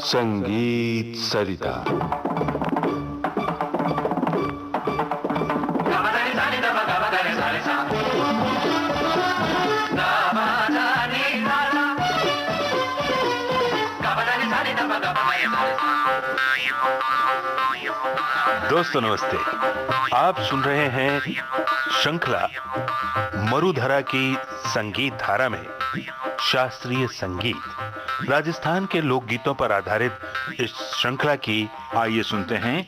संगीत सरिता। दोस्तों नमस्ते, आप सुन रहे हैं श्रृंखला मरुधरा की संगीत धारा में शास्त्रीय संगीत राजस्थान के लोकगीतों पर आधारित इस श्रृंखला की आइए सुनते हैं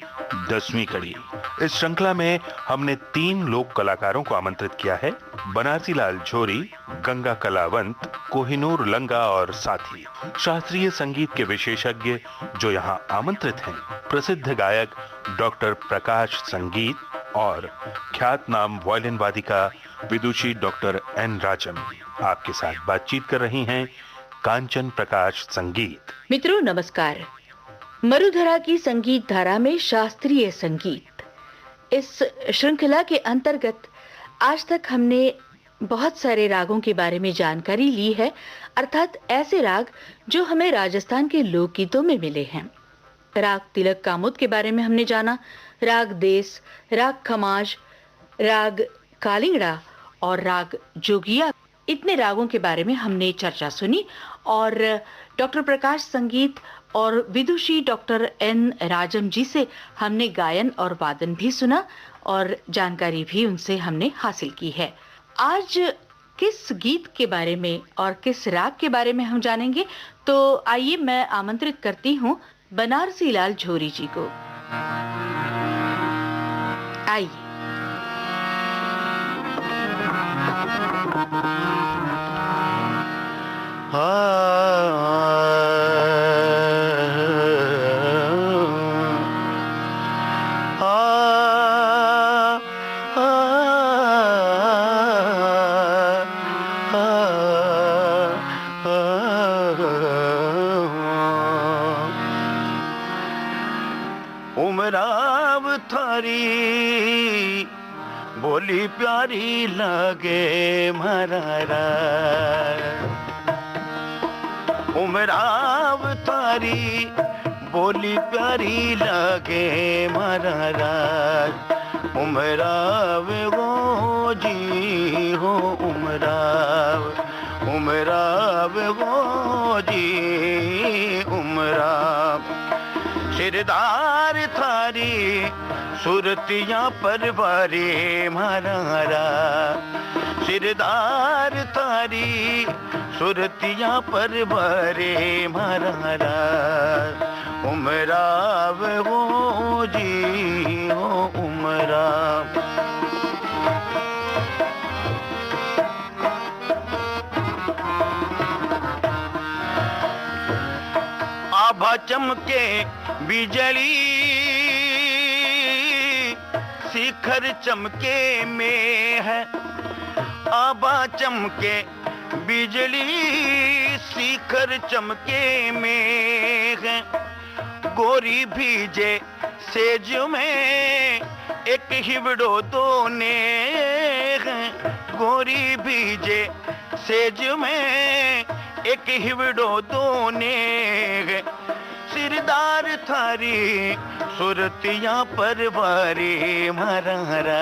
10वीं कड़ी। इस श्रृंखला में हमने 3 लोक कलाकारों को आमंत्रित किया है, बनारसी लाल झोरी, गंगा कलावंत, कोहिनूर लंगा और साथी। शास्त्रीय संगीत के विशेषज्ञ जो यहाँ आमंत्रित हैं, प्रसिद्ध गायक डॉक्टर प्रकाश संगीत और ख्यात नाम वायलिन वादिका विदुषी डॉक्टर एन राजम आपके साथ बातचीत कर रही हैं कांचन प्रकाश संगीत। मित्रों नमस्कार। मरुधरा की संगीत धारा में शास्त्रीय संगीत, इस श्रृंखला के अंतर्गत आज तक हमने बहुत सारे रागों के बारे में जानकारी ली है, अर्थात ऐसे राग जो हमें राजस्थान के लोकगीतों में मिले हैं। राग तिलक कामुद के बारे में हमने जाना, राग देस, राग खमाज, राग कालिंगड़ा और राग जोगिया, इतने रागों के बारे में हमने चर्चा सुनी और डॉक्टर प्रकाश संगीत और विदुषी डॉक्टर एन राजम जी से हमने गायन और वादन भी सुना और जानकारी भी उनसे हमने हासिल की है। आज किस गीत के बारे में और किस राग के बारे में हम जानेंगे, तो आइए मैं आमंत्रित करती हूँ बनारसी लाल झोरी जी को। आइए। उमराव थारी बोली प्यारी लगे मरारा, उमराव थारी बोली प्यारी लगे मरारा, उमराव गो जी हो उमराव, उमराव गो जी उमराव। सिरदार थारी सुरतियाँ परवारे मरारा, सिरदार थारी सुरतियाँ परवारे मरारा, उमराव हो जी हो उमराव। आभा चमके बिजली शिखर चमके में है, आभा चमके बिजली शिखर चमके में है, गोरी भीजे सेज में एक हिवड़ो दोने है, गोरी भीजे सेज में एक हिवड़ो दोने है, सिरदार थारी सुरतियाँ परवारे मरारा,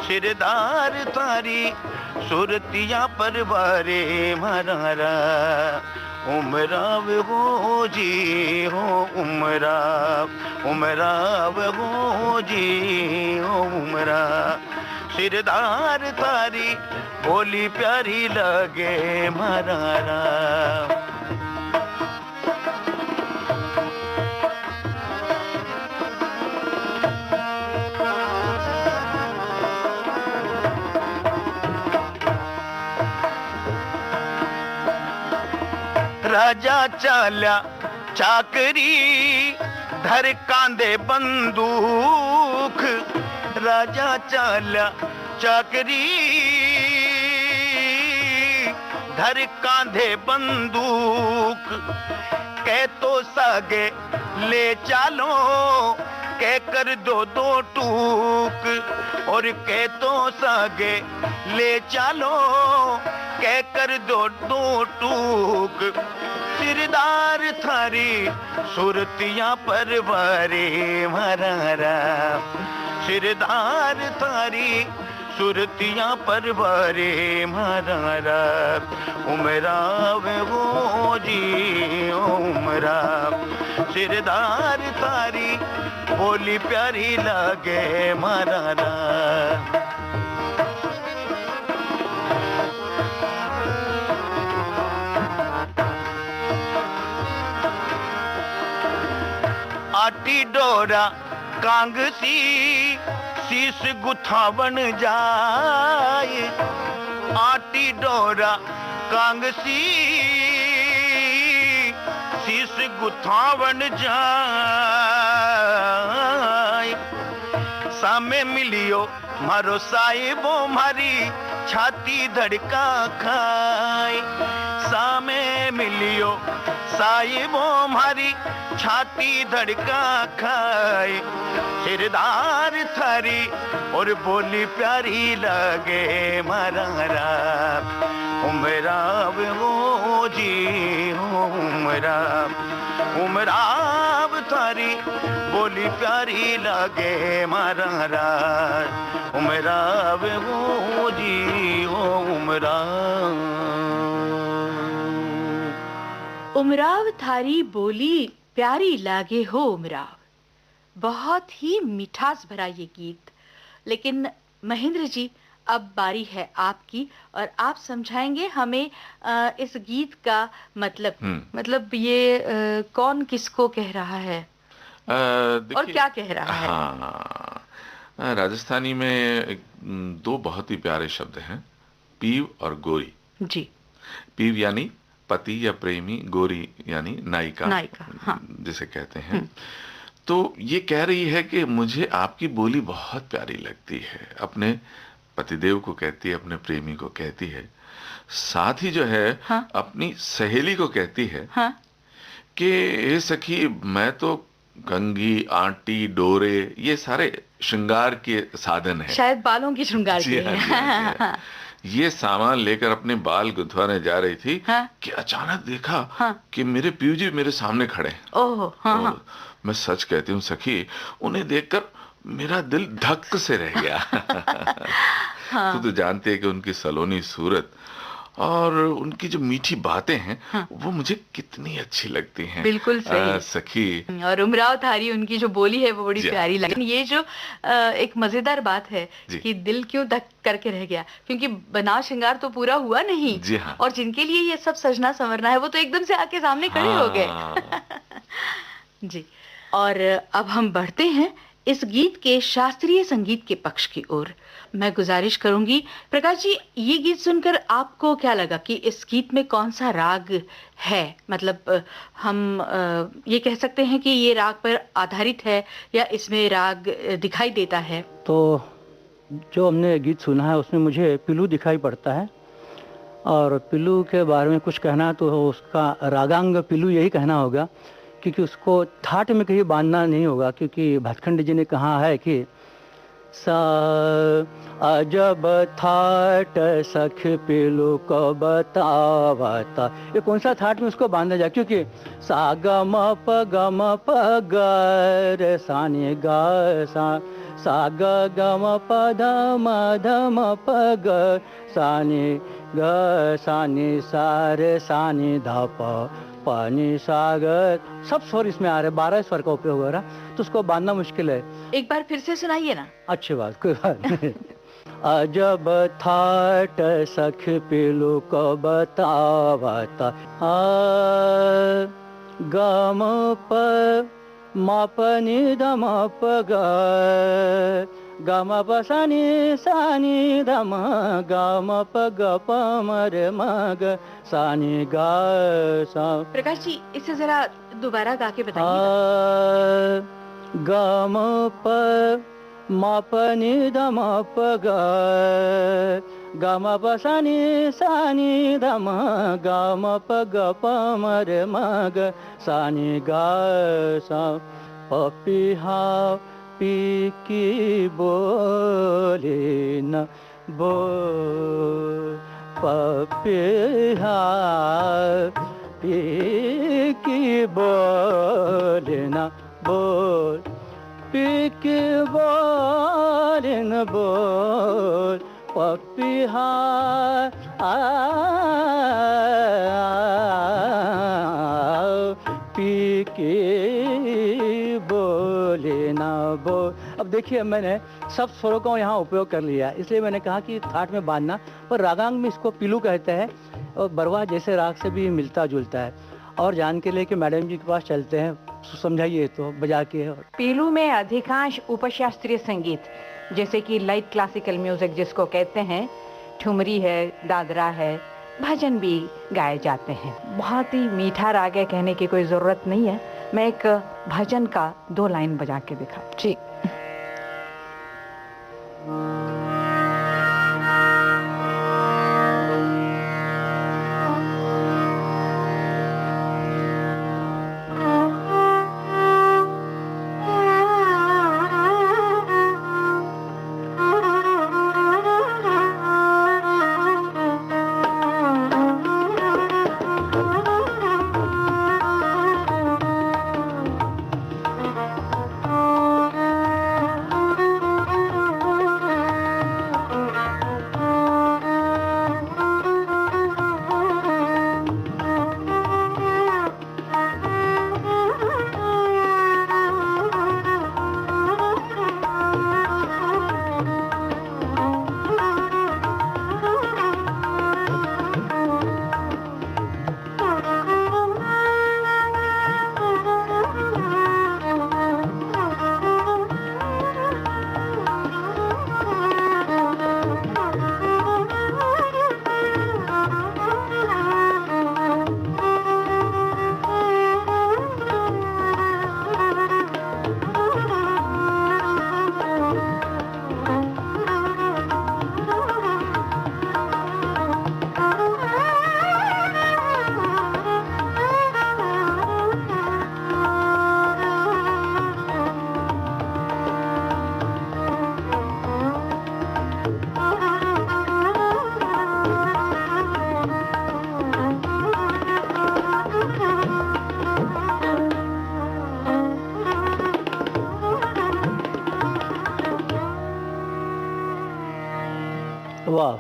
सिरदार थारी सुरतियाँ परवारे मरारा, उमराव हो जी हो उमराव, उमराव हो जी हो उमराव। सिरदार थारी बोली प्यारी लगे मरारा। राजा चाल्या चाकरी धर कांधे बंदूक, राजा चाल्या चाकरी धर कांधे बंदूक, कह तो सागे ले चालो कह कर दो दो टूक, और कह तो सागे ले चालो कह कर दो दो टूक। सिरदार थारी सुरतियां परवारे मरारा, सिरदार थारी सुरतियां परवारे मरारा, उमराव वो जी उमरा, सिरदार थारी बोली प्यारी लागे मरारा। आटी डोरा कांगसी शीस गुथावन जाए, आटी डोरा कांगसी शीस गुथावन जाए, सामे मिलियो मारो साहिबो मारी छाती धड़का खाए, सामे मिलियो साहिबो मारी छाती धड़का खाए, सिरदार थारी और बोली प्यारी लगे मरारा, उमराव वो जी उमरा, उमराव थारी बोली प्यारी लगे मरारा, उमराव वो जी उमरा। उमराव थारी बोली प्यारी लागे हो उमराव, बहुत ही मिठास भरा ये गीत। लेकिन महेंद्र जी, अब बारी है आपकी और आप समझाएंगे हमें इस गीत का मतलब ये कौन किसको कह रहा है और क्या कह रहा है। हाँ, राजस्थानी में दो बहुत ही प्यारे शब्द हैं, पीव और गोरी जी। पीव यानी पति या प्रेमी, गोरी यानी नायिका, हाँ। जिसे कहते हैं। तो ये कह रही है कि मुझे आपकी बोली बहुत प्यारी लगती है, अपने पतिदेव को कहती है, अपने प्रेमी को कहती है, साथ ही जो है हाँ? अपनी सहेली को कहती है हाँ? कि हे सखी, मैं तो कंघी, आंटी, डोरे ये सारे श्रृंगार के साधन है, शायद बालों की श्रृंगार जी के हाँ, जी हाँ, जी हाँ। ये सामान लेकर अपने बाल गुंथवाने जा रही थी कि अचानक देखा कि मेरे पीयू जी मेरे सामने खड़े हैं। ओह, मैं सच कहती हूँ सखी, उन्हें देखकर मेरा दिल धक से रह गया। तो जानते हैं कि उनकी सलोनी सूरत और उनकी जो मीठी बातें हैं वो मुझे कितनी अच्छी लगती हैं। बिल्कुल सही सखी। और उमराव थारी उनकी जो बोली है वो बड़ी प्यारी लगी। ये जो एक मजेदार बात है कि दिल क्यों धक करके रह गया, क्योंकि बना श्रृंगार तो पूरा हुआ नहीं। जी हाँ। और जिनके लिए ये सब सजना संवरना है वो तो एकदम से आके सामने खड़े हो गए। जी। और अब हम बढ़ते हैं इस गीत के शास्त्रीय संगीत के पक्ष की ओर। मैं गुजारिश करूंगी प्रकाश जी, ये गीत सुनकर आपको क्या लगा कि इस गीत में कौन सा राग है? मतलब हम ये कह सकते हैं कि ये राग पर आधारित है या इसमें राग दिखाई देता है? तो जो हमने गीत सुना है उसमें मुझे पिल्लू दिखाई पड़ता है, और पिल्लू के बारे में कुछ कहना तो उसका रागांग पिल्लू यही कहना होगा, क्योंकि उसको थाट में कहीं बांधना नहीं होगा, क्योंकि भातखंड जी ने कहा है कि सा अजब थाट सख पिल्लू को बतावता। ये कौन सा थाट में उसको बांधा जाए, क्योंकि सा ग म प ग रे सा नि ग सा ग म प ध म प ग सा नि सा रे सा नि ध प पानी सागर, सब स्वर इसमें आ रहे, 12 स्वर का उपयोग हो रहा, तो उसको बांधना मुश्किल है। एक बार फिर से सुनाइए ना। अच्छी बात, कोई बात नहीं। अजब थाट सख पिल्लू को बतावता, गम प म प नि ध म प ग गम प सा नि ध म ग म प ग प म रे म ग सा नि ग सा। प्रकाश जी, इसे जरा दोबारा गा के बताइए। ग म प म प नि ध म प ग ग म प सा नि ध म ग म प ग प म रे म ग सा नि ग सा। पपिहा पी की बोले न बो, पपिहा पी की बोल न बोल, पी की बोल न बोल, पपिहा पी के बोले ना बोल। अब देखिए मैंने सब स्वरों का यहाँ उपयोग कर लिया, इसलिए मैंने कहा कि थाट में बांधना, पर रागांग में इसको पीलू कहते हैं और बरवा जैसे राग से भी मिलता जुलता है। और जान के लिए कि मैडम जी के पास चलते हैं, समझाइए तो बजा के। पीलू में अधिकांश उपशास्त्रीय संगीत जैसे कि लाइट क्लासिकल म्यूजिक जिसको कहते हैं, ठुमरी है, दादरा है, भजन भी गाए जाते हैं। बहुत ही मीठा राग है, कहने की कोई ज़रूरत नहीं है। मैं एक भजन का 2 लाइन बजा के दिखा। जी। वाह,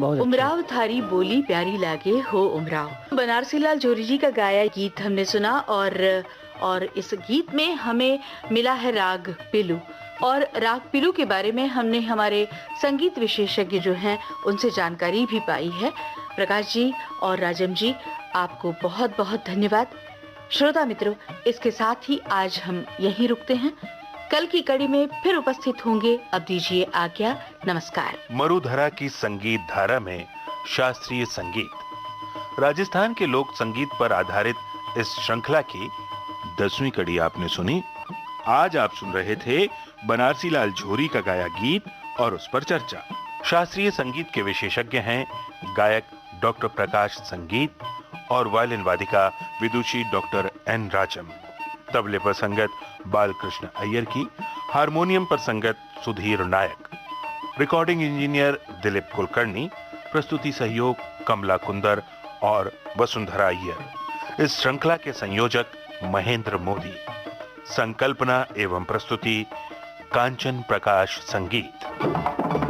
बहुत उमराव थारी बोली प्यारी लागे हो उमराव। बनारसी लाल जोरी जी का गाया गीत हमने सुना और इस गीत में हमें मिला है राग पिलू। और राग पिलू के बारे में हमने हमारे संगीत विशेषज्ञ जो हैं उनसे जानकारी भी पाई है। प्रकाश जी और राजम जी, आपको बहुत बहुत धन्यवाद। श्रोता मित्रों, इसके साथ ही आज हम यहीं रुकते हैं। कल की कड़ी में फिर उपस्थित होंगे। अब दीजिए आज्ञा, नमस्कार। मरुधरा की संगीत धारा में शास्त्रीय संगीत, राजस्थान के लोक संगीत पर आधारित इस श्रृंखला की 10वीं कड़ी आपने सुनी। आज आप सुन रहे थे बनारसी लाल झोरी का गाया गीत और उस पर चर्चा। शास्त्रीय संगीत के विशेषज्ञ हैं गायक डॉक्टर प्रकाश संगीत और वायलिन वादिका विदुषी डॉक्टर एन राजम। तबले पर संगत बालकृष्ण अय्यर की, हारमोनियम पर संगत सुधीर नायक, रिकॉर्डिंग इंजीनियर दिलीप कुलकर्णी, प्रस्तुति सहयोग कमला कुंदर और वसुंधरा अय्यर। इस श्रृंखला के संयोजक महेंद्र मोदी। संकल्पना एवं प्रस्तुति कांचन प्रकाश संगीत।